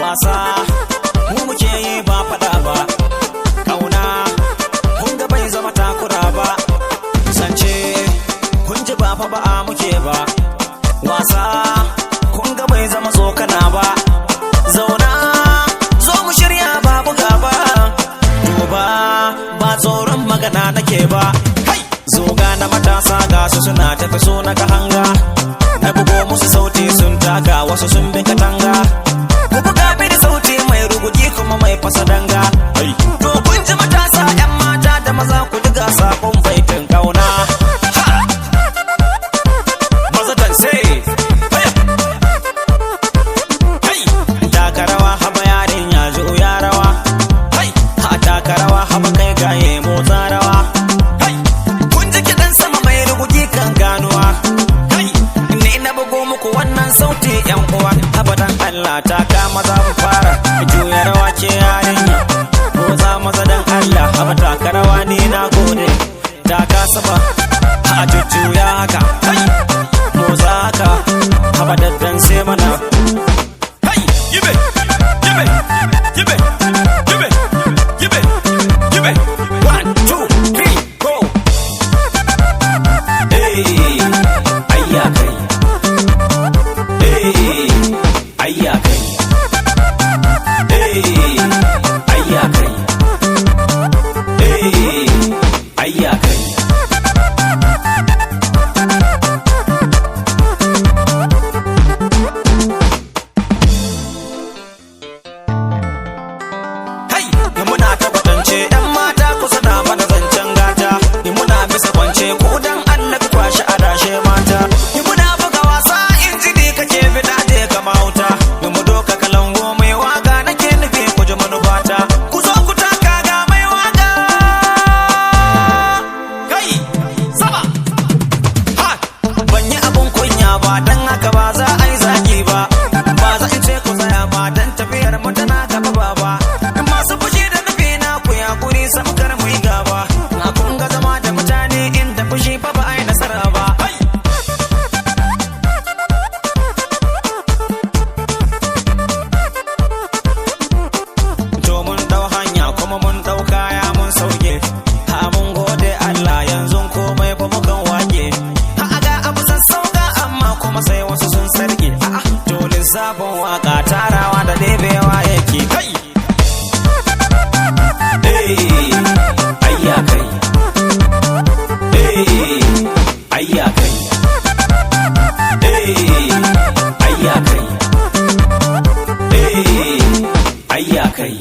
wasa mu muke yi ba fada ba, kauna kun ga bai zama takura ba, zance kun ji ba fa ba muke ba, wasa kun ga bai zama tsokana ba, zauna zo mu shirya ba buga ba, duba ba tsoron magana nake ba, zo ga na matasa ga su suna tafi so na hanga, na bugo musu sauti sun taka wasu sun bi katanga, ku buga mini sauti mai rugugi kuma mai fasa danga, to kun ji matasa yan mata da maza ku diga sakon baitin kauna, maza dan sai taka rawa haba yarin ya zo ya rawa, taka rawa haba kai gaye motsa rawa, kun ji kiɗan sama mai rugugi kan ganuwa, ni na bugo muku wannan sauti yan uwa, abadan Allah ta kama za mu fara juya rawa ce yarinya, motsa maza dan Allah haba taka rawa ni na gode, taka saba a jujjuya haka, motsa haka haba daddan sai mana. Give it, give it, give it, give it, give it, give it. 1, 2, 3, go. Hey, ayya kai. Hey, ayya kai. Hey, ayya kai. Hey, ayya kai. Muna ta kwatance yan mata kusa da mana zancen gata, muna bisa kwance ko dan annabi kwashi adashe mata, muna buga wasa injini kake bida je ka mauta, mu doka kalango mai waka nake nufi ku ji manufata, ku zo ku taka ga mai waka kai sama ha, ban yi abun kunya ba dan haka ba za a yi zaki ba, ba za in ce ku tsaya ba dan tafiyar mu tana gaba ba, masu fushi da guri samkar mu yi gaba, na kun ga zama da mutane inda fushi fa ba ai nasara ba, to mun dau hanya kuma mun dau kaya mun sauke, ha mun gode Allah yanzu komai fa mukan wake, ha ga abu sassauka amma kuma sai wasu sun sarke, to lissafin waka tarawa da ɗebewa yake kai. Ayya kai. Hey, ayya kai. Hey, ayya kai. Hey, ayya kai.